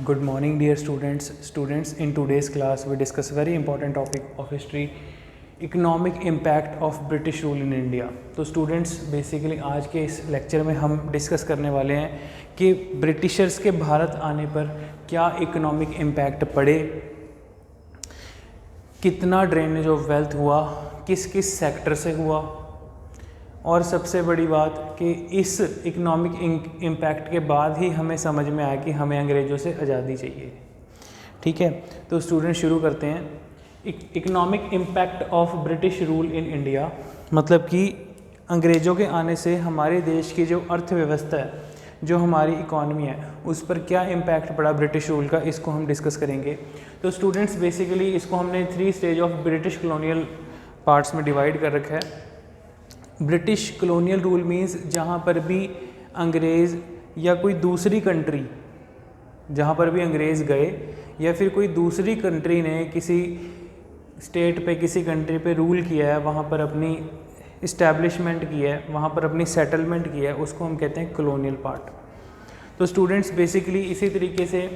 Good morning, dear students. Students, in today's class, we discuss very important topic of history, economic impact of British rule in India. तो students basically आज के इस lecture में हम discuss करने वाले हैं कि ब्रिटिशर्स के भारत आने पर क्या इकोनॉमिक इम्पैक्ट पड़े, कितना ड्रेनेज ऑफ वेल्थ हुआ, किस किस सेक्टर से हुआ, और सबसे बड़ी बात कि इस इकोनॉमिक इम्पैक्ट के बाद ही हमें समझ में आया कि हमें अंग्रेज़ों से आज़ादी चाहिए। ठीक है, तो स्टूडेंट शुरू करते हैं। Economic impact of British rule in India, मतलब कि अंग्रेज़ों के आने से हमारे देश की जो अर्थव्यवस्था है, जो हमारी इकॉनमी है, उस पर क्या इम्पैक्ट पड़ा ब्रिटिश रूल का, इसको हम डिस्कस करेंगे। तो स्टूडेंट्स बेसिकली इसको हमने 3 stage of British colonial parts में डिवाइड कर रखा है। ब्रिटिश कॉलोनियल रूल मीन्स जहाँ पर भी अंग्रेज़ या कोई दूसरी कंट्री, जहाँ पर भी अंग्रेज़ गए या फिर कोई दूसरी कंट्री ने किसी स्टेट पे, किसी कंट्री पे रूल किया है, वहाँ पर अपनी इस्टेब्लिशमेंट की है, वहाँ पर अपनी सेटलमेंट की है, उसको हम कहते हैं कॉलोनियल पार्ट। तो स्टूडेंट्स बेसिकली इसी तरीके से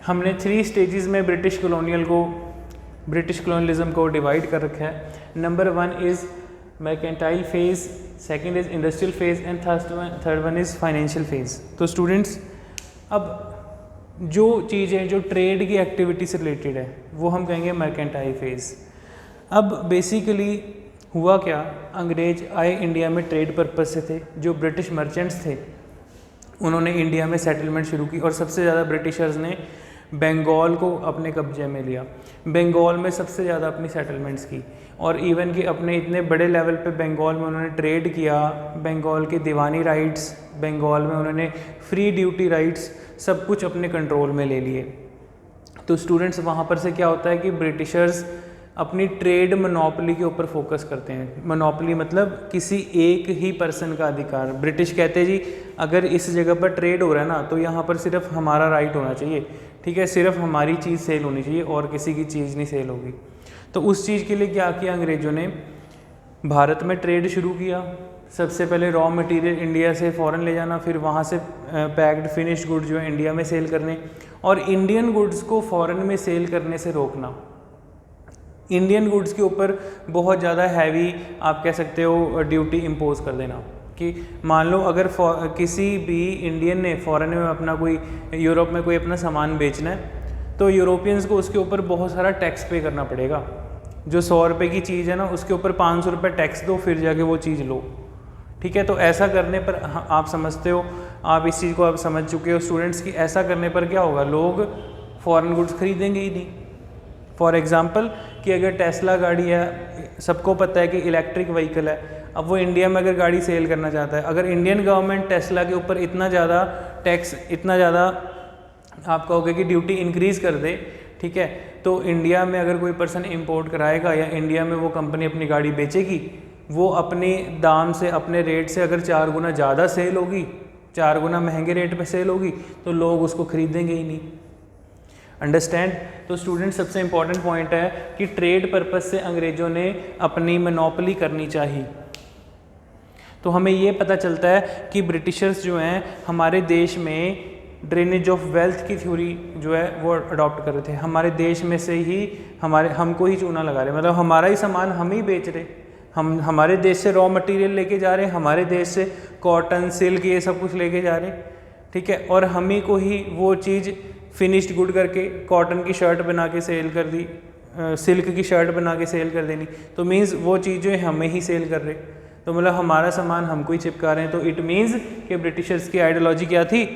हमने 3 स्टेजेस में ब्रिटिश कॉलोनियलिज्म को डिवाइड कर रखा है। Number 1 is mercantile phase, second is industrial phase and third one is financial phase। तो स्टूडेंट्स अब जो चीज़ें जो ट्रेड की एक्टिविटी से रिलेटेड है वो हम कहेंगे mercantile phase। अब बेसिकली हुआ क्या, अंग्रेज आए इंडिया में ट्रेड पर्पस से थे। जो ब्रिटिश मर्चेंट्स थे उन्होंने इंडिया में सेटलमेंट शुरू की और सबसे ज़्यादा ब्रिटिशर्स ने बंगाल को अपने कब्जे में लिया। बंगाल में सबसे ज़्यादा अपनी सेटलमेंट्स की और इवन कि अपने इतने बड़े लेवल पे बंगाल में उन्होंने ट्रेड किया। बंगाल के दीवानी राइट्स, बंगाल में उन्होंने फ्री ड्यूटी राइट्स, सब कुछ अपने कंट्रोल में ले लिए। तो स्टूडेंट्स वहाँ पर से क्या होता है कि ब्रिटिशर्स अपनी ट्रेड मोनोपोली के ऊपर फोकस करते हैं। मोनोपोली मतलब किसी एक ही पर्सन का अधिकार। ब्रिटिश कहते हैं जी अगर इस जगह पर ट्रेड हो रहा है ना तो यहाँ पर सिर्फ हमारा राइट होना चाहिए, ठीक है, सिर्फ हमारी चीज़ सेल होनी चाहिए और किसी की चीज़ नहीं सेल होगी। तो उस चीज़ के लिए क्या किया अंग्रेज़ों ने, भारत में ट्रेड शुरू किया। सबसे पहले रॉ मटेरियल इंडिया से फ़ॉरेन ले जाना, फिर वहाँ से पैक्ड फिनिश्ड गुड्स जो है इंडिया में सेल करने, और इंडियन गुड्स को फ़ॉरेन में सेल करने से रोकना। इंडियन गुड्स के ऊपर बहुत ज़्यादा हैवी आप कह सकते हो ड्यूटी इम्पोज कर देना कि मान लो अगर किसी भी इंडियन ने फ़ॉरेन में अपना कोई, यूरोप में कोई अपना सामान बेचना है तो यूरोपियंस को उसके ऊपर बहुत सारा टैक्स पे करना पड़ेगा। जो 100 रुपये की चीज़ है ना उसके ऊपर 500 रुपये टैक्स दो फिर जाके वो चीज़ लो, ठीक है। तो ऐसा करने पर आप समझते हो, आप इस चीज़ को आप समझ चुके हो स्टूडेंट्स की ऐसा करने पर क्या होगा, लोग फ़ॉरेन गुड्स खरीदेंगे ही नहीं। फॉर एग्ज़ाम्पल कि अगर टेस्ला गाड़ी है, सबको पता है कि इलेक्ट्रिक व्हीकल है, अब वो इंडिया में अगर गाड़ी सेल करना चाहता है, अगर इंडियन गवर्नमेंट टेस्ला के ऊपर इतना ज़्यादा टैक्स, इतना ज़्यादा आप कहोगे कि ड्यूटी इंक्रीज़ कर दे, ठीक है, तो इंडिया में अगर कोई पर्सन इंपोर्ट कराएगा या इंडिया में वो कंपनी अपनी गाड़ी बेचेगी, वो अपने दाम से, अपने रेट से अगर 4 गुना ज़्यादा सेल होगी, 4 गुना महंगे रेट पे सेल होगी, तो लोग उसको खरीदेंगे ही नहीं। अंडरस्टैंड। तो स्टूडेंट सबसे इम्पॉर्टेंट पॉइंट है कि ट्रेड पर्पस से अंग्रेज़ों ने अपनी मोनोपोली करनी चाहिए। तो हमें ये पता चलता है कि ब्रिटिशर्स जो हैं हमारे देश में ड्रेनेज ऑफ वेल्थ की थ्योरी जो है वो अडॉप्ट कर रहे थे। हमारे देश में से ही हमको ही चूना लगा रहे, मतलब हमारा ही सामान हम ही बेच रहे, हम हमारे देश से रॉ मटेरियल लेके जा रहे हैं, हमारे देश से कॉटन, सिल्क, ये सब कुछ लेके जा रहे हैं, ठीक है, और हम ही को ही वो चीज़ फिनिश्ड गुड करके कॉटन की शर्ट बना के सेल कर दी, सिल्क की शर्ट बना के सेल कर देनी। तो मीन्स वो चीज़ जो है हमें ही सेल कर रहे, तो मतलब हमारा सामान हमको ही चिपका रहे हैं। तो इट मीन्स कि ब्रिटिशर्स की आइडियोलॉजी क्या थी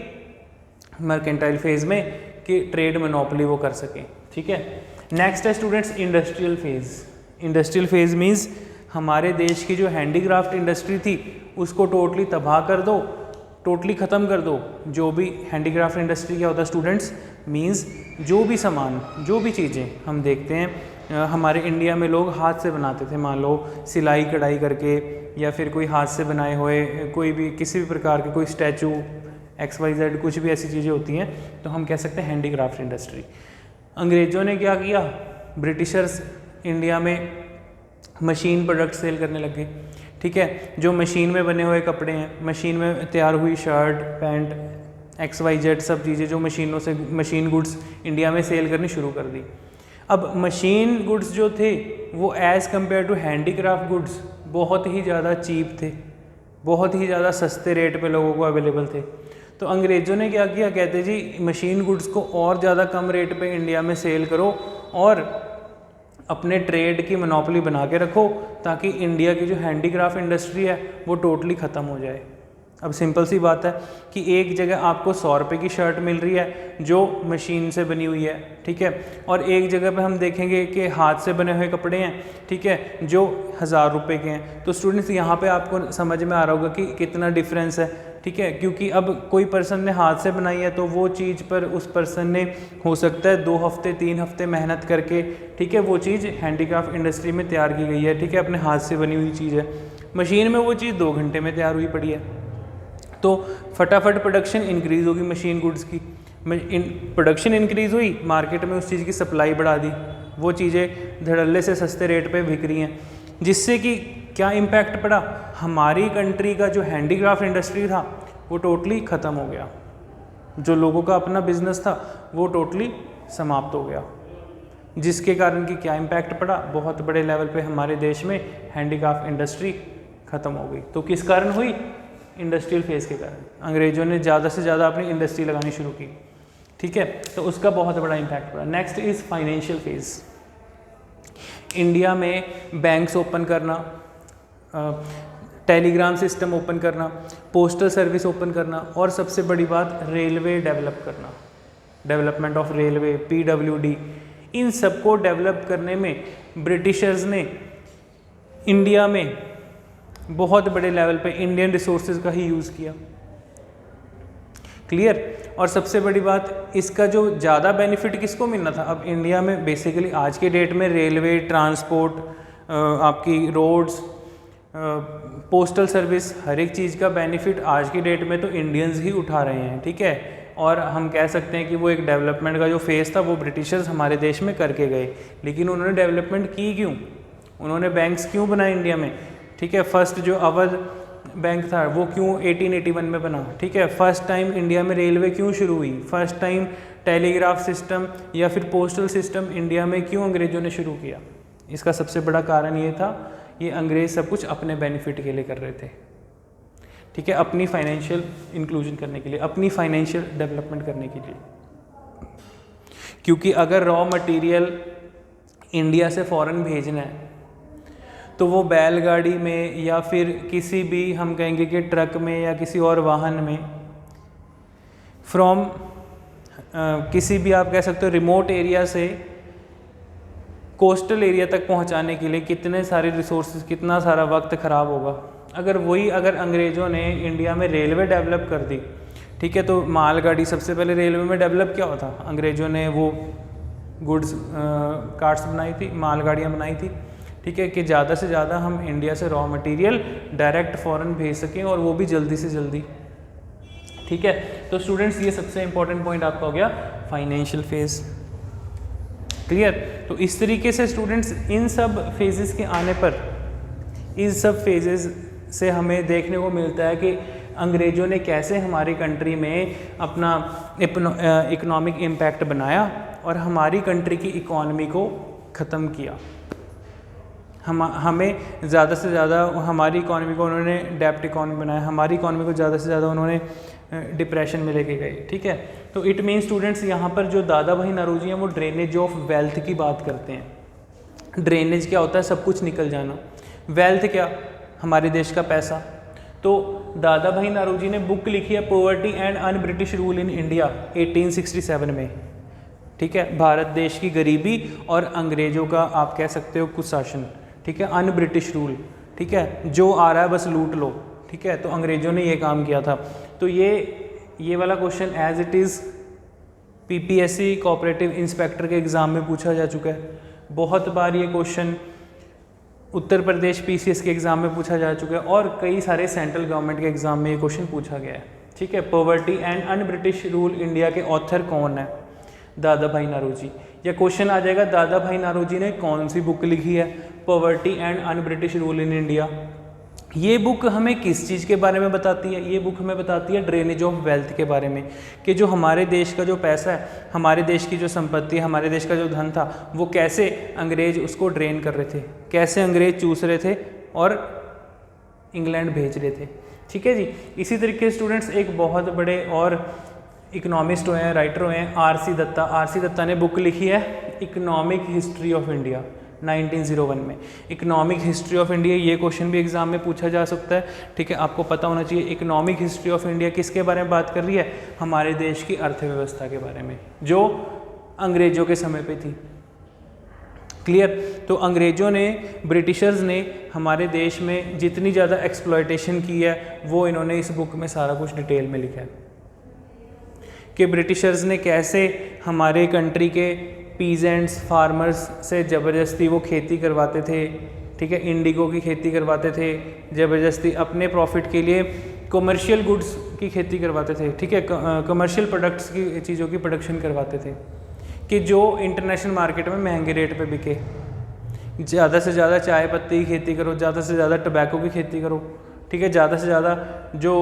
मर्केंटाइल फेज़ में, कि ट्रेड मोनोपोली वो कर सकें, ठीक है। नेक्स्ट है students industrial phase. Industrial phase means हमारे देश की जो हैंडीक्राफ्ट इंडस्ट्री थी उसको टोटली तबाह कर दो, टोटली ख़त्म कर दो। जो भी हैंडीक्राफ्ट इंडस्ट्री क्या होता है स्टूडेंट्स, मींस जो भी सामान, जो भी चीज़ें हम देखते हैं हमारे इंडिया में लोग हाथ से बनाते थे, मान लो सिलाई कढ़ाई करके, या फिर कोई हाथ से बनाए हुए कोई भी किसी भी प्रकार के कोई स्टैचू XYZ, कुछ भी ऐसी चीज़ें होती हैं, तो हम कह सकते हैं हैंडीक्राफ्ट इंडस्ट्री। अंग्रेज़ों ने क्या किया, ब्रिटिशर्स इंडिया में मशीन प्रोडक्ट सेल करने लगे, ठीक है, जो मशीन में बने हुए कपड़े हैं, मशीन में तैयार हुई शर्ट, पैंट, XYZ सब चीज़ें जो मशीनों से मशीन गुड्स इंडिया में सेल करनी शुरू कर दी। अब मशीन गुड्स जो थे वो as compare to handicraft goods बहुत ही ज़्यादा चीप थे, बहुत ही ज़्यादा सस्ते रेट पे लोगों को अवेलेबल थे। तो अंग्रेज़ों ने क्या किया, कहते जी मशीन गुड्स को और ज़्यादा कम रेट पे इंडिया में सेल करो और अपने ट्रेड की मोनोपोली बना के रखो, ताकि इंडिया की जो हैंडीक्राफ्ट इंडस्ट्री है वो टोटली ख़त्म हो जाए। अब सिंपल सी बात है कि एक जगह आपको 100 रुपये की शर्ट मिल रही है जो मशीन से बनी हुई है, ठीक है, और एक जगह पे हम देखेंगे कि हाथ से बने हुए कपड़े हैं, ठीक है, जो 1000 रुपये के हैं। तो स्टूडेंट्स यहाँ पे आपको समझ में आ रहा होगा कि कितना डिफरेंस है, ठीक है, क्योंकि अब कोई पर्सन ने हाथ से बनाई है तो वो चीज़ पर उस पर्सन ने हो सकता है 2 हफ्ते 3 हफ्ते मेहनत करके, ठीक है, वो चीज़ हैंडीक्राफ्ट इंडस्ट्री में तैयार की गई है, ठीक है, अपने हाथ से बनी हुई चीज़ है। मशीन में वो चीज़ 2 घंटे में तैयार हुई पड़ी है। तो फटाफट प्रोडक्शन इंक्रीज़ होगी मशीन गुड्स की, प्रोडक्शन इंक्रीज़ हुई, मार्केट में उस चीज़ की सप्लाई बढ़ा दी, वो चीज़ें धड़ल्ले से सस्ते रेट पे बिक रही हैं, जिससे कि क्या इम्पैक्ट पड़ा, हमारी कंट्री का जो हैंडीक्राफ्ट इंडस्ट्री था वो टोटली ख़त्म हो गया, जो लोगों का अपना बिजनेस था वो टोटली समाप्त हो गया, जिसके कारण कि क्या इम्पैक्ट पड़ा, बहुत बड़े लेवल पे हमारे देश में हैंडीक्राफ्ट इंडस्ट्री ख़त्म हो गई। तो किस कारण हुई, इंडस्ट्रियल फेज़ के कारण, अंग्रेज़ों ने ज़्यादा से ज़्यादा अपनी इंडस्ट्री लगानी शुरू की, ठीक है, तो उसका बहुत बड़ा इम्पैक्ट पड़ा। Next is financial phase. India में बैंक्स ओपन करना, टेलीग्राम सिस्टम ओपन करना, पोस्टल सर्विस ओपन करना, और सबसे बड़ी बात रेलवे डेवलप करना, डेवलपमेंट ऑफ रेलवे, PWD, इन सबको डेवलप करने में ब्रिटिशर्स ने इंडिया में बहुत बड़े लेवल पे इंडियन रिसोर्सेज का ही यूज़ किया। क्लियर। और सबसे बड़ी बात, इसका जो ज़्यादा बेनिफिट किसको मिलना था, अब इंडिया में बेसिकली आज के डेट में रेलवे, ट्रांसपोर्ट, आपकी रोड्स, पोस्टल सर्विस, हर एक चीज़ का बेनिफिट आज की डेट में तो इंडियंस ही उठा रहे हैं, ठीक है, और हम कह सकते हैं कि वो एक डेवलपमेंट का जो फेज़ था वो ब्रिटिशर्स हमारे देश में करके गए। लेकिन उन्होंने डेवलपमेंट की क्यों, उन्होंने बैंक्स क्यों बनाए इंडिया में, ठीक है, फर्स्ट जो अवध बैंक था वो क्यों 1881 में बना, ठीक है, फर्स्ट टाइम इंडिया में रेलवे क्यों शुरू हुई, फर्स्ट टाइम टेलीग्राफ सिस्टम या फिर पोस्टल सिस्टम इंडिया में क्यों अंग्रेज़ों ने शुरू किया, इसका सबसे बड़ा कारण ये था, ये अंग्रेज़ सब कुछ अपने बेनिफिट के लिए कर रहे थे, ठीक है, अपनी फाइनेंशियल इंक्लूजन करने के लिए, अपनी फाइनेंशियल डेवलपमेंट करने के लिए। क्योंकि अगर रॉ मटेरियल इंडिया से फ़ॉरेन भेजना है तो वो बैलगाड़ी में या फिर किसी भी, हम कहेंगे कि ट्रक में या किसी और वाहन में, फ्रॉम किसी भी आप कह सकते हो रिमोट एरिया से कोस्टल एरिया तक पहुंचाने के लिए कितने सारे रिसोर्सेज, कितना सारा वक्त ख़राब होगा। अगर अंग्रेज़ों ने इंडिया में रेलवे डेवलप कर दी, ठीक है, तो मालगाड़ी सबसे पहले रेलवे में डेवलप क्या होता, अंग्रेज़ों ने वो गुड्स कार्ट्स बनाई थी, मालगाड़ियाँ बनाई थी, ठीक है, कि ज़्यादा से ज़्यादा हम इंडिया से रॉ मटेरियल डायरेक्ट फ़ॉरेन भेज सकें और वो भी जल्दी से जल्दी, ठीक है। तो स्टूडेंट्स ये सबसे इंपॉर्टेंट पॉइंट आपका हो गया फाइनेंशियल फेज़। क्लियर। तो इस तरीके से स्टूडेंट्स इन सब फेजेस के आने पर, इन सब फेजेस से हमें देखने को मिलता है कि अंग्रेज़ों ने कैसे हमारी कंट्री में अपना इकोनॉमिक इम्पैक्ट बनाया और हमारी कंट्री की इकॉनमी को ख़त्म किया। हमें ज़्यादा से ज़्यादा हमारी इकॉनमी को उन्होंने डेप्ट इकॉनमी बनाया, हमारी इकॉनमी को ज़्यादा से ज़्यादा उन्होंने डिप्रेशन में लेके गए, ठीक है। तो इट मीन स्टूडेंट्स यहाँ पर जो दादा भाई नौरोजी हैं वो ड्रेनेज ऑफ वेल्थ की बात करते हैं। ड्रेनेज क्या होता है, सब कुछ निकल जाना। वेल्थ क्या, हमारे देश का पैसा। तो दादा भाई नौरोजी ने बुक लिखी है poverty and un British rule in India 1867 में, ठीक है। भारत देश की गरीबी और अंग्रेज़ों का आप कह सकते हो कुशासन, ठीक है, अन ब्रिटिश रूल, ठीक है, जो आ रहा है बस लूट लो, ठीक है। तो अंग्रेज़ों ने ये काम किया था। तो ये वाला question as it is PPSC cooperative inspector के एग्ज़ाम में पूछा जा चुका है। बहुत बार ये क्वेश्चन उत्तर प्रदेश पीसीएस के एग्ज़ाम में पूछा जा चुका है और कई सारे सेंट्रल गवर्नमेंट के एग्ज़ाम में ये क्वेश्चन पूछा गया है, ठीक है। Poverty and un British rule India के ऑथर कौन है, दादा भाई नौरोजी। या क्वेश्चन आ जाएगा दादा भाई नौरोजी ने कौन सी बुक लिखी है, poverty and un British rule in India, ये बुक हमें किस चीज़ के बारे में बताती है? ये बुक हमें बताती है ड्रेनेज ऑफ वेल्थ के बारे में, कि जो हमारे देश का जो पैसा है, हमारे देश की जो संपत्ति है, हमारे देश का जो धन था, वो कैसे अंग्रेज उसको ड्रेन कर रहे थे, कैसे अंग्रेज चूस रहे थे और इंग्लैंड भेज रहे थे। ठीक है जी। इसी तरीके से स्टूडेंट्स एक बहुत बड़े और इकोनॉमिस्ट हुए हैं, राइटर हुए हैं, आर.सी. दत्ता। आर.सी. दत्ता ने बुक लिखी है इकोनॉमिक हिस्ट्री ऑफ इंडिया 1901 में। इकोनॉमिक हिस्ट्री ऑफ इंडिया, ये क्वेश्चन भी एग्जाम में पूछा जा सकता है। ठीक है, आपको पता होना चाहिए इकोनॉमिक हिस्ट्री ऑफ इंडिया किसके बारे में बात कर रही है? हमारे देश की अर्थव्यवस्था के बारे में, जो अंग्रेजों के समय पे थी। क्लियर? तो अंग्रेजों ने, ब्रिटिशर्स ने हमारे देश में जितनी ज़्यादा एक्सप्लॉयटेशन की है, वो इन्होंने इस बुक में सारा कुछ डिटेल में लिखा है कि ब्रिटिशर्स ने कैसे हमारे कंट्री के पीजेंट्स, फार्मर्स से ज़बरदस्ती वो खेती करवाते थे। ठीक है, इंडिगो की खेती करवाते थे ज़बरदस्ती, अपने प्रॉफिट के लिए कमर्शियल गुड्स की खेती करवाते थे। ठीक है, कमर्शियल प्रोडक्ट्स की चीज़ों की प्रोडक्शन करवाते थे कि जो इंटरनेशनल मार्केट में महंगे रेट पे बिके। ज़्यादा से ज़्यादा चाय पत्ती की खेती करो, ज़्यादा से ज़्यादा टबैको की खेती करो। ठीक है, ज़्यादा से ज़्यादा जो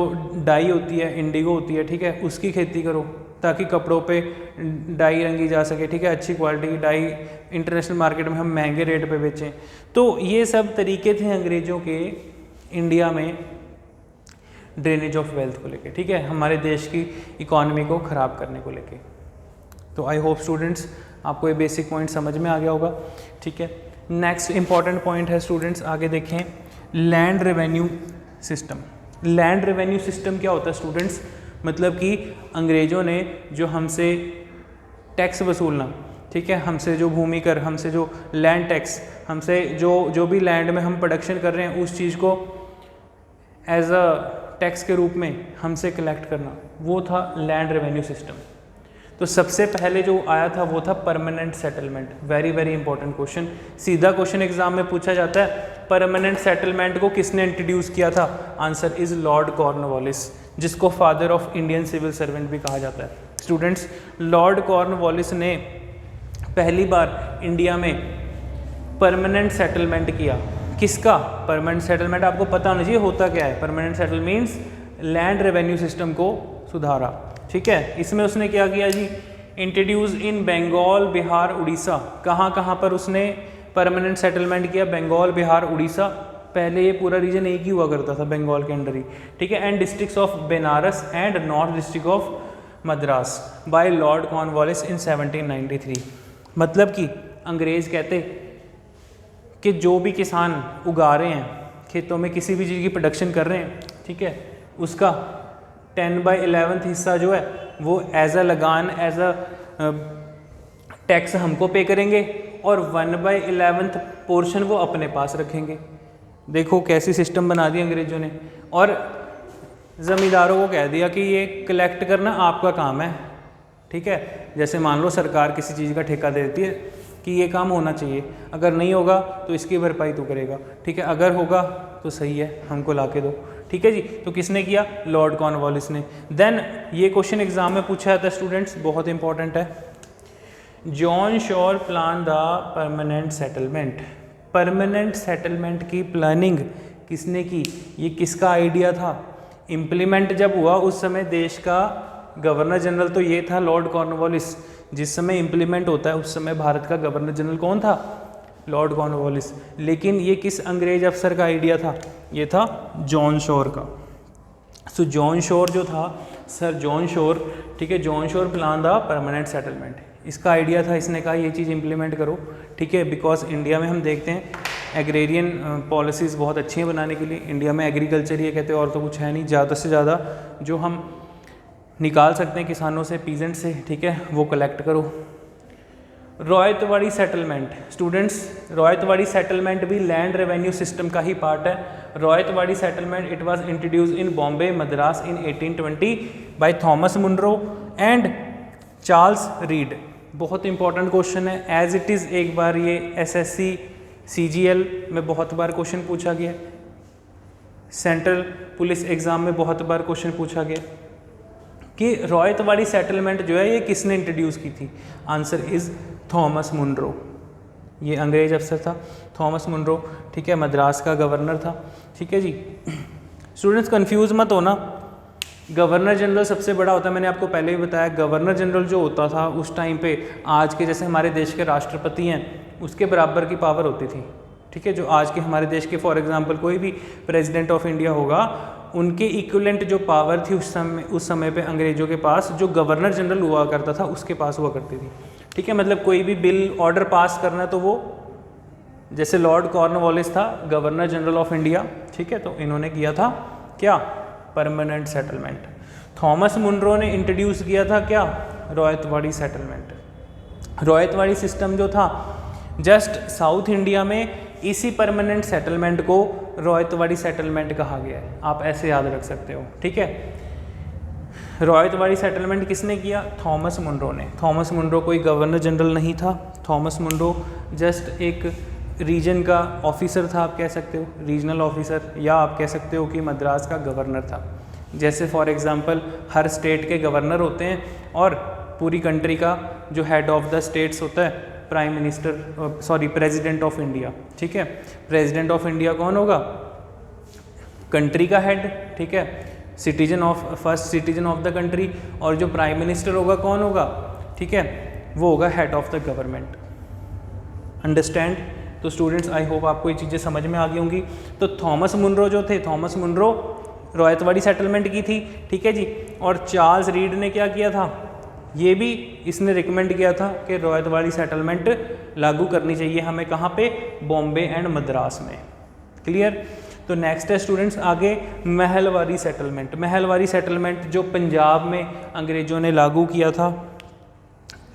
डाई होती है, इंडिगो होती है, ठीक है, उसकी खेती करो ताकि कपड़ों पे डाई रंगी जा सके। ठीक है, अच्छी क्वालिटी की डाई इंटरनेशनल मार्केट में हम महंगे रेट पे बेचें। तो ये सब तरीके थे अंग्रेज़ों के इंडिया में ड्रेनेज ऑफ वेल्थ को लेके। ठीक है, हमारे देश की इकॉनमी को ख़राब करने को लेके। तो आई होप स्टूडेंट्स आपको ये बेसिक पॉइंट समझ में आ गया होगा। ठीक है, नेक्स्ट इंपॉर्टेंट पॉइंट है स्टूडेंट्स, आगे देखें, land revenue system. Land revenue system क्या होता है स्टूडेंट्स? मतलब कि अंग्रेज़ों ने जो हमसे टैक्स वसूलना, ठीक है, हमसे जो भूमि कर, हमसे जो लैंड टैक्स, हमसे जो भी लैंड में हम प्रोडक्शन कर रहे हैं उस चीज़ को एज अ टैक्स के रूप में हमसे कलेक्ट करना, वो था लैंड रेवेन्यू सिस्टम। तो सबसे पहले जो आया था वो था permanent settlement. Very very important question, सीधा क्वेश्चन एग्जाम में पूछा जाता है, परमानेंट सेटलमेंट को किसने इंट्रोड्यूस किया था? आंसर इज लॉर्ड कॉर्नवालिस, जिसको father of Indian civil servant भी कहा जाता है। स्टूडेंट्स, लॉर्ड कॉर्नवालिस ने पहली बार इंडिया में परमानेंट सेटलमेंट किया। किसका परमानेंट सेटलमेंट? आपको पता होना चाहिए होता क्या है। Permanent settle means land revenue system को सुधारा। ठीक है, इसमें उसने क्या किया जी? Introduce in Bengal, Bihar, Orissa. कहाँ कहाँ पर उसने परमानेंट सेटलमेंट किया? बंगाल, बिहार, उड़ीसा। पहले ये पूरा रीजन एक ही हुआ करता था बंगाल के अंडर ही। ठीक है, and districts of Banaras and north district of Madras by Lord Cornwallis in 1793। मतलब कि अंग्रेज़ कहते कि जो भी किसान उगा रहे हैं खेतों में, किसी भी चीज़ की प्रोडक्शन कर रहे हैं, ठीक है, उसका 10/11 हिस्सा जो है वो एज अ लगान, एज अ टैक्स हमको पे करेंगे और 1/11 पोर्शन वो अपने पास रखेंगे। देखो कैसी सिस्टम बना दी अंग्रेज़ों ने। और ज़मींदारों को कह दिया कि ये कलेक्ट करना आपका काम है। ठीक है, जैसे मान लो सरकार किसी चीज़ का ठेका दे देती है कि ये काम होना चाहिए, अगर नहीं होगा तो इसकी भरपाई तू करेगा। ठीक है, अगर होगा तो सही है, हमको ला के दो। ठीक है जी, तो किसने किया? लॉर्ड कॉर्नवालिस ने। देन ये क्वेश्चन एग्जाम में पूछा जाता है स्टूडेंट्स, बहुत इंपॉर्टेंट है। John sure plan the permanent settlement. Permanent settlement की प्लानिंग किसने की? ये किसका आइडिया था? इम्प्लीमेंट जब हुआ उस समय देश का गवर्नर जनरल तो ये था लॉर्ड कॉर्नवालिस। जिस समय इम्प्लीमेंट होता है उस समय भारत का गवर्नर जनरल कौन था? Lord Cornwallis. लेकिन ये किस अंग्रेज अफसर का आइडिया था? ये था जॉन शोर का। सो जॉन शोर जो था, सर जॉन शोर, ठीक है, John Shore plan the permanent settlement, इसका आइडिया था। इसने कहा ये चीज़ इंप्लीमेंट करो। ठीक है, बिकॉज इंडिया में हम देखते हैं एग्रेरियन पॉलिसीज़ बहुत अच्छी हैं बनाने के लिए। इंडिया में एग्रीकल्चर ये कहते हैं और तो कुछ है नहीं। ज़्यादा से ज़्यादा जो हम निकाल सकते हैं किसानों से, पीजेंट से, ठीक है, वो कलेक्ट करो। Ryotwari settlement, students Ryotwari settlement भी लैंड रेवेन्यू सिस्टम का ही पार्ट है। Ryotwari settlement it was introduce in Bombay, Madras in 1820 by Thomas Munro and Charles Reid. बहुत इंपॉर्टेंट क्वेश्चन है, एज इट इज़। एक बार ये SSC CGL में बहुत बार क्वेश्चन पूछा गया, सेंट्रल पुलिस एग्ज़ाम में बहुत बार क्वेश्चन पूछा गया कि रॉयतवाड़ी सेटलमेंट जो है ये किसने इंट्रोड्यूस की थी? Answer is Thomas Munro. ये अंग्रेज अफसर था थॉमस मुनरो, ठीक है, मद्रास का गवर्नर था, ठीक है जी। स्टूडेंट्स कंफ्यूज मत होना, गवर्नर जनरल सबसे बड़ा होता है, मैंने आपको पहले भी बताया। गवर्नर जनरल जो होता था उस टाइम पे आज के जैसे हमारे देश के राष्ट्रपति हैं उसके बराबर की पावर होती थी, ठीक है। जो आज के हमारे देश के फॉर एग्जांपल कोई भी प्रेसिडेंट ऑफ इंडिया होगा, उनके इक्विवेलेंट जो पावर थी उस समय पे अंग्रेजों के पास जो गवर्नर जनरल हुआ करता था उसके पास हुआ करती थी, ठीक है। मतलब कोई भी बिल ऑर्डर पास करना तो वो, जैसे लॉर्ड कॉर्नवालिस था गवर्नर जनरल ऑफ इंडिया, ठीक है, तो इन्होंने किया था क्या, परमानेंट सेटलमेंट। थॉमस मुनरो ने इंट्रोड्यूस किया था क्या, रॉयतवाड़ी सेटलमेंट। रॉयतवाड़ी सिस्टम जो था जस्ट साउथ इंडिया में, इसी परमानेंट सेटलमेंट को रॉयतवाड़ी सेटलमेंट कहा गया है, आप ऐसे याद रख सकते हो, ठीक है। रॉयतवाड़ी सेटलमेंट किसने किया, थॉमस मुनरो ने। थॉमस मुनरो कोई गवर्नर जनरल नहीं था, थॉमस मुनरो जस्ट एक रीजन का ऑफिसर था, आप कह सकते हो रीजनल ऑफिसर, या आप कह सकते हो कि मद्रास का गवर्नर था। जैसे फॉर एग्जांपल हर स्टेट के गवर्नर होते हैं और पूरी कंट्री का जो हेड ऑफ द स्टेट्स होता है prime minister, sorry president of India, ठीक है। प्रेसिडेंट ऑफ इंडिया कौन होगा, कंट्री का हेड, ठीक है, citizen of first citizen of the country. और जो प्राइम मिनिस्टर होगा कौन होगा, ठीक है, वो होगा head of the government. Understand. तो स्टूडेंट्स आई होप आपको ये चीज़ें समझ में आ गई होंगी। तो थॉमस मुनरो जो थे, थॉमस मुनरो रॉयतवाड़ी सेटलमेंट की थी, ठीक है जी। और चार्ल्स रीड ने क्या किया था, ये भी इसने रिकमेंड किया था कि रॉयतवाड़ी सेटलमेंट लागू करनी चाहिए हमें, कहाँ पे, बॉम्बे एंड मद्रास में। क्लियर। तो नेक्स्ट है स्टूडेंट्स आगे महलवाड़ी सेटलमेंट। महलवाड़ी सेटलमेंट जो पंजाब में अंग्रेजों ने लागू किया था,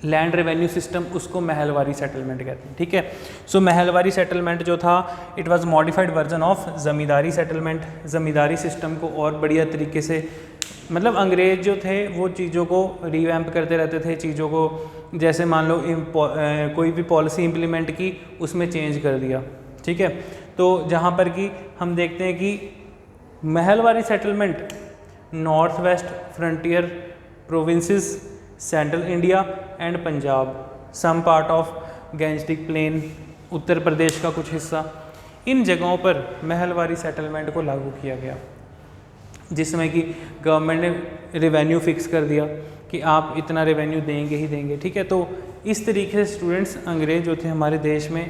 लैंड रेवेन्यू सिस्टम, उसको महलवाड़ी सेटलमेंट कहते हैं, ठीक है। सो महलवाड़ी सेटलमेंट जो था it was modified version of zamindari settlement. Zamindari system को और बढ़िया तरीके से, मतलब अंग्रेज जो थे वो चीज़ों को रिवैम्प करते रहते थे, चीज़ों को जैसे मान लो कोई भी पॉलिसी इम्प्लीमेंट की उसमें चेंज कर दिया, ठीक है। तो जहाँ पर कि हम देखते हैं कि Mahalwari settlement north west frontier provinces, central India and Punjab, some part of gangetic plain, Uttar Pradesh का कुछ हिस्सा, इन जगहों पर महलवाड़ी सेटलमेंट को लागू किया गया, जिसमें कि गवर्नमेंट ने रेवेन्यू फिक्स कर दिया कि आप इतना रेवेन्यू देंगे ही देंगे, ठीक है। तो इस तरीके से स्टूडेंट्स अंग्रेज जो थे हमारे देश में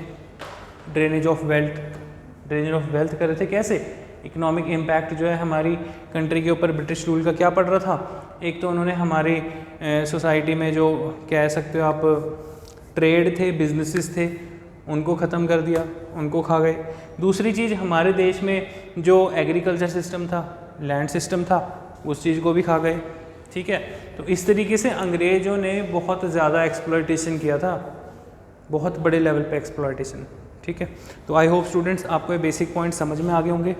ड्रेनेज ऑफ वेल्थ कर रहे थे। कैसे, इकोनॉमिक इम्पैक्ट जो है हमारी कंट्री के ऊपर ब्रिटिश रूल का क्या पड़ रहा था। एक तो उन्होंने हमारी सोसाइटी में जो कह सकते हो आप ट्रेड थे, बिजनेसेस थे, उनको ख़त्म कर दिया, उनको खा गए। दूसरी चीज़ हमारे देश में जो एग्रीकल्चर सिस्टम था, लैंड सिस्टम था, उस चीज़ को भी खा गए, ठीक है। तो इस तरीके से अंग्रेज़ों ने बहुत ज़्यादा एक्सप्लॉयटेशन किया था, बहुत बड़े लेवल पे एक्सप्लॉयटेशन, ठीक है। तो आई होप स्टूडेंट्स आपको ये बेसिक पॉइंट समझ में आ गए होंगे।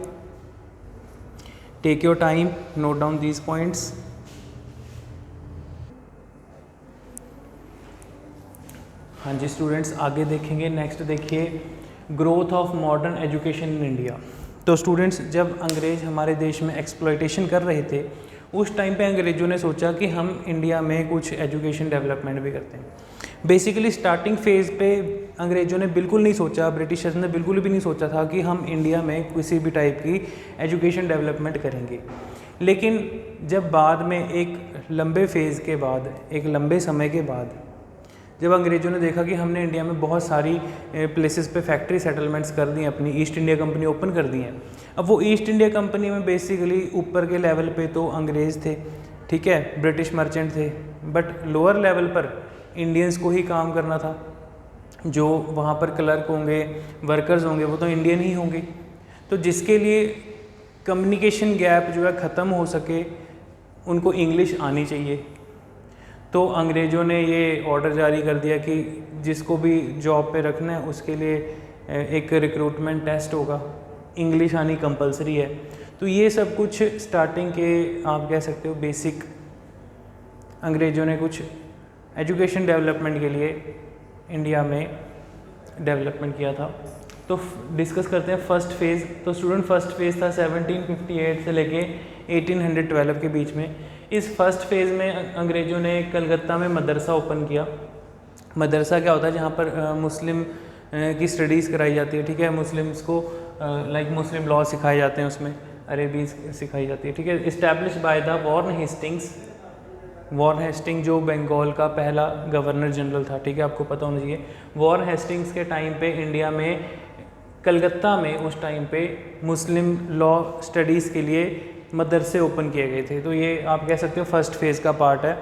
Take your time, note down these points. हाँ जी स्टूडेंट्स, आगे देखेंगे। नेक्स्ट देखिए growth of modern education in India. तो स्टूडेंट्स जब अंग्रेज़ हमारे देश में एक्सप्लॉयटेशन कर रहे थे उस टाइम पे अंग्रेज़ों ने सोचा कि हम इंडिया में कुछ एजुकेशन डेवलपमेंट भी करते हैं। बेसिकली स्टार्टिंग फेज़ पे अंग्रेज़ों ने बिल्कुल नहीं सोचा, ब्रिटिशर्स ने बिल्कुल भी नहीं सोचा था कि हम इंडिया में किसी भी टाइप की एजुकेशन डेवलपमेंट करेंगे। लेकिन जब बाद में एक लंबे फेज़ के बाद, एक लंबे समय के बाद जब अंग्रेज़ों ने देखा कि हमने इंडिया में बहुत सारी प्लेसेस पे फैक्ट्री सेटलमेंट्स कर दी, अपनी ईस्ट इंडिया कंपनी ओपन कर दी हैं। अब वो ईस्ट इंडिया कंपनी में बेसिकली ऊपर के लेवल पे तो अंग्रेज़ थे, ठीक है, ब्रिटिश मर्चेंट थे, बट लोअर लेवल पर इंडियंस को ही काम करना था। जो वहाँ पर क्लर्क होंगे, वर्कर्स होंगे, वो तो इंडियन ही होंगे। तो जिसके लिए कम्युनिकेशन गैप जो है ख़त्म हो सके, उनको इंग्लिश आनी चाहिए। तो अंग्रेज़ों ने ये ऑर्डर जारी कर दिया कि जिसको भी जॉब पे रखना है उसके लिए एक रिक्रूटमेंट टेस्ट होगा, इंग्लिश आनी कंपलसरी है। तो ये सब कुछ स्टार्टिंग के आप कह सकते हो बेसिक अंग्रेज़ों ने कुछ एजुकेशन डेवलपमेंट के लिए इंडिया में डेवलपमेंट किया था। तो डिस्कस करते हैं फर्स्ट फेज़। तो स्टूडेंट फर्स्ट फेज़ था 1758 से लेके 1812 के बीच में। इस फर्स्ट फेज़ में अंग्रेज़ों ने कलकत्ता में मदरसा ओपन किया। मदरसा क्या होता है, जहाँ पर मुस्लिम की स्टडीज़ कराई जाती है, ठीक है। मुस्लिम्स को लाइक मुस्लिम लॉ सिखाए जाते हैं, उसमें अरेबी सिखाई जाती है, ठीक है। Establish by the Warren Hasting जो बंगाल का पहला गवर्नर जनरल था, ठीक है, आपको पता होना चाहिए। वॉरेन हेस्टिंग्स के टाइम पे इंडिया में कलकत्ता में उस टाइम पे मुस्लिम लॉ स्टडीज़ के लिए मदरसे ओपन किए गए थे। तो ये आप कह सकते हो फर्स्ट फेज़ का पार्ट है।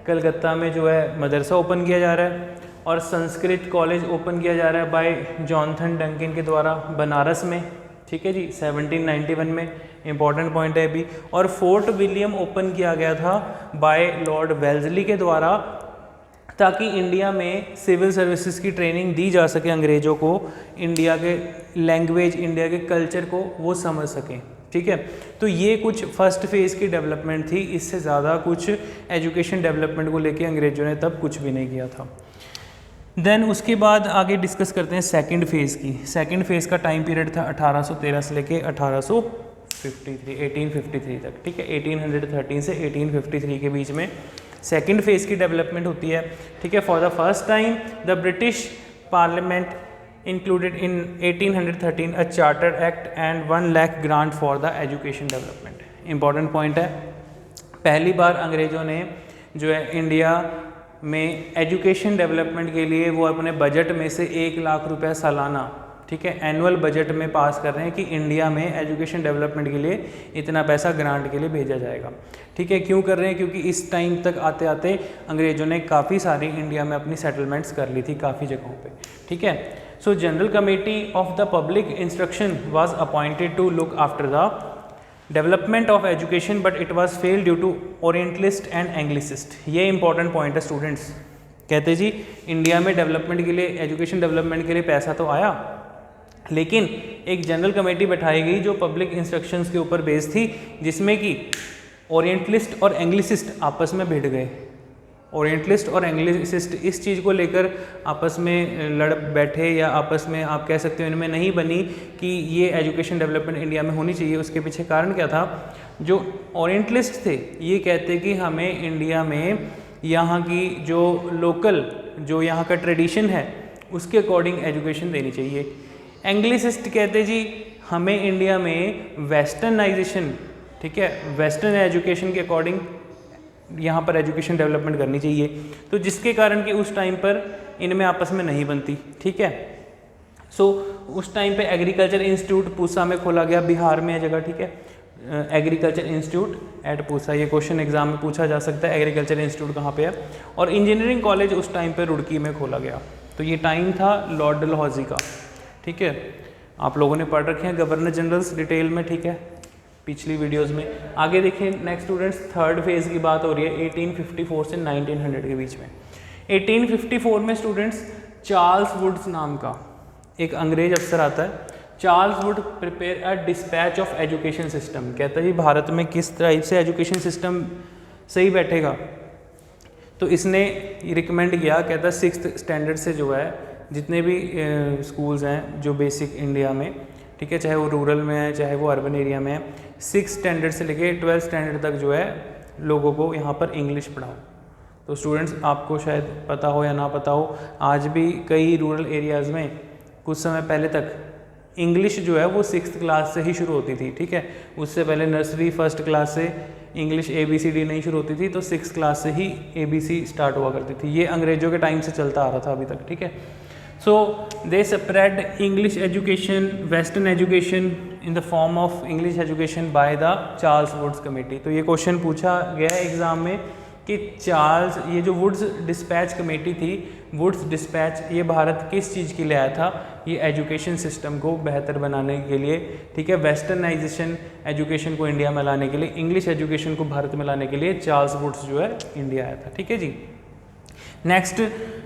कलकत्ता में जो है मदरसा ओपन किया जा रहा है और संस्कृत कॉलेज ओपन किया जा रहा है बाय जॉनथन डंकिन के द्वारा बनारस में, ठीक है जी, 1791 में। इंपॉर्टेंट पॉइंट है अभी। और फोर्ट विलियम ओपन किया गया था बाय लॉर्ड वेल्जली के द्वारा, ताकि इंडिया में सिविल सर्विसेज की ट्रेनिंग दी जा सके अंग्रेज़ों को, इंडिया के लैंग्वेज, इंडिया के कल्चर को वो समझ सकें, ठीक है। तो ये कुछ फर्स्ट फेज़ की डेवलपमेंट थी, इससे ज़्यादा कुछ एजुकेशन डेवलपमेंट को लेके अंग्रेज़ों ने तब कुछ भी नहीं किया था। देन उसके बाद आगे डिस्कस करते हैं सेकंड फेज़ की। सेकंड फेज़ का टाइम पीरियड था 1813 से लेके 1853 तक, ठीक है। 1813 से 1853 के बीच में सेकंड फेज़ की डेवलपमेंट होती है, ठीक है। For the first time the British parliament included in 1813 a charter act and 1 lakh grant for the education development। important point है, पहली बार अंग्रेज़ों ने जो है इंडिया में एजुकेशन डेवलपमेंट के लिए वो अपने बजट में से 1 लाख रुपया सालाना, ठीक है, एनुअल बजट में पास कर रहे हैं कि इंडिया में एजुकेशन डेवलपमेंट के लिए इतना पैसा ग्रांट के लिए भेजा जाएगा, ठीक है। क्यों कर रहे हैं? क्योंकि इस टाइम तक आते आते अंग्रेज़ों ने काफ़ी सारी इंडिया में अपनी सेटलमेंट्स कर ली थी काफ़ी जगहों पे, ठीक है। So general committee of the public instruction was appointed to look after the development of education but it was fail due to orientalist and anglicist. ये इंपॉर्टेंट पॉइंट है स्टूडेंट्स। कहते जी इंडिया में डेवलपमेंट के लिए, एजुकेशन डेवलपमेंट के लिए पैसा तो आया, लेकिन एक जनरल कमेटी बैठाई गई जो पब्लिक इंस्ट्रक्शंस के ऊपर बेस्ड थी, जिसमें कि ओरिएंटलिस्ट और एंग्लिसिस्ट आपस में भिड़ गए। ओरिएंटलिस्ट और एंग्लिसिस्ट इस चीज़ को लेकर आपस में लड़ बैठे, या आपस में आप कह सकते हो इनमें नहीं बनी कि ये एजुकेशन डेवलपमेंट इंडिया में होनी चाहिए। उसके पीछे कारण क्या था? जो ओरिएंटलिस्ट थे ये कहते कि हमें इंडिया में यहाँ की जो लोकल, जो यहाँ का ट्रेडिशन है उसके अकॉर्डिंग एजुकेशन देनी चाहिए। एंग्लिसिस्ट कहते जी हमें इंडिया में वेस्टर्नाइजेशन, ठीक है, वेस्टर्न एजुकेशन के अकॉर्डिंग यहाँ पर एजुकेशन डेवलपमेंट करनी चाहिए। तो जिसके कारण कि उस टाइम पर इनमें आपस में नहीं बनती, ठीक है। सो उस टाइम पे एग्रीकल्चर इंस्टीट्यूट पूसा में खोला गया, बिहार में है जगह, ठीक है। एग्रीकल्चर इंस्टीट्यूट एट पूसा, ये क्वेश्चन एग्जाम में पूछा जा सकता है, एग्रीकल्चर इंस्टीट्यूट कहाँ पे है। और इंजीनियरिंग कॉलेज उस टाइम पे रुड़की में खोला गया। तो ये टाइम था लॉर्ड डलहौजी का, ठीक है। आप लोगों ने पढ़ रखे हैं गवर्नर जनरल्स डिटेल में, ठीक है, पिछली वीडियोस में। आगे देखें नेक्स्ट स्टूडेंट्स, थर्ड फेज़ की बात हो रही है 1854 से 1900 के बीच में। 1854 में स्टूडेंट्स चार्ल्स वुड्स नाम का एक अंग्रेज अफसर आता है। Charles Wood prepare a dispatch of education system. कहता है जी भारत में किस तरह से एजुकेशन सिस्टम सही बैठेगा। तो इसने रिकमेंड किया, कहता है 6th स्टैंडर्ड से जो है जितने भी स्कूल्स हैं जो बेसिक इंडिया में, ठीक है, चाहे वो रूरल में है चाहे वो अर्बन एरिया में है, 6th स्टैंडर्ड से लेके 12th स्टैंडर्ड तक जो है लोगों को यहाँ पर इंग्लिश पढ़ाओ। तो स्टूडेंट्स आपको शायद पता हो या ना पता हो, आज भी कई रूरल एरियाज़ में कुछ समय पहले तक इंग्लिश जो है वो 6th क्लास से ही शुरू होती थी, ठीक है। उससे पहले नर्सरी 1st क्लास से इंग्लिश ABCD नहीं शुरू होती थी, तो 6th क्लास से ही ABC स्टार्ट हुआ करती थी। ये अंग्रेज़ों के टाइम से चलता आ रहा था अभी तक, ठीक है। So they spread English education, Western education in the form of English education by the Charles Woods Committee। तो ये क्वेश्चन पूछा गया है एग्ज़ाम में कि चार्ल्स, ये जो वुड्स डिस्पैच कमेटी थी, वुड्स डिस्पैच, ये भारत किस चीज़ के लिए आया था? ये एजुकेशन सिस्टम को बेहतर बनाने के लिए, ठीक है, वेस्टर्नाइजेशन एजुकेशन को इंडिया में लाने के लिए, इंग्लिश एजुकेशन को भारत में लाने के लिए चार्ल्स वुड्स जो है इंडिया आया था, ठीक है जी। नेक्स्ट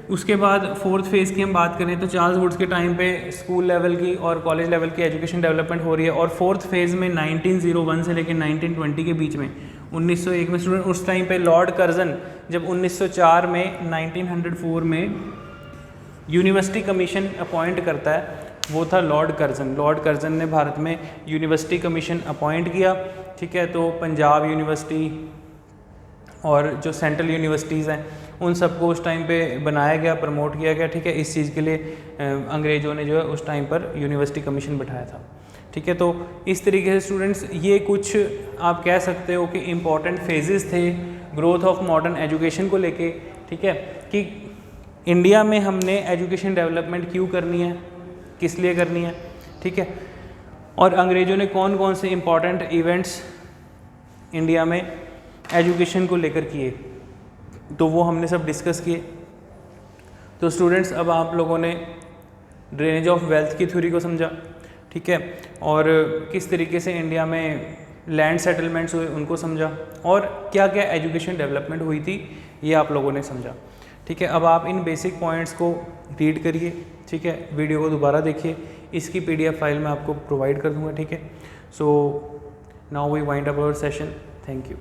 उसके बाद 4th फेज़ की हम बात करें तो चार्ल्स वुड्स के टाइम पे स्कूल लेवल की और कॉलेज लेवल की एजुकेशन डेवलपमेंट हो रही है। और 4th फेज़ में 1901 से लेकर 1920 के बीच में 1901 में स्टूडेंट, उस टाइम पे लॉर्ड कर्जन जब 1904 में 1904 में यूनिवर्सिटी कमीशन अपॉइंट करता है, वो था लॉर्ड कर्जन। लॉर्ड कर्जन ने भारत में यूनिवर्सिटी कमीशन अपॉइंट किया, ठीक है। तो पंजाब यूनिवर्सिटी और जो सेंट्रल यूनिवर्सिटीज़ हैं उन सबको उस टाइम पे बनाया गया, प्रमोट किया गया, ठीक है। इस चीज़ के लिए अंग्रेज़ों ने जो है उस टाइम पर यूनिवर्सिटी कमीशन बैठाया था, ठीक है। तो इस तरीके से स्टूडेंट्स ये कुछ आप कह सकते हो कि इम्पॉर्टेंट फेजेस थे ग्रोथ ऑफ मॉडर्न एजुकेशन को लेके, ठीक है, कि इंडिया में हमने एजुकेशन डेवलपमेंट क्यों करनी है, किस लिए करनी है, ठीक है, और अंग्रेज़ों ने कौन कौन से इम्पॉर्टेंट इवेंट्स इंडिया में एजुकेशन को लेकर किए, तो वो हमने सब डिस्कस किए। तो स्टूडेंट्स अब आप लोगों ने ड्रेनेज ऑफ वेल्थ की थ्योरी को समझा, ठीक है, और किस तरीके से इंडिया में लैंड सेटलमेंट्स हुए उनको समझा, और क्या क्या एजुकेशन डेवलपमेंट हुई थी ये आप लोगों ने समझा, ठीक है। अब आप इन बेसिक पॉइंट्स को रीड करिए, ठीक है, वीडियो को दोबारा देखिए, इसकी PDF फाइल मैं आपको प्रोवाइड कर दूंगा, ठीक है। So now we wind up our session, thank you.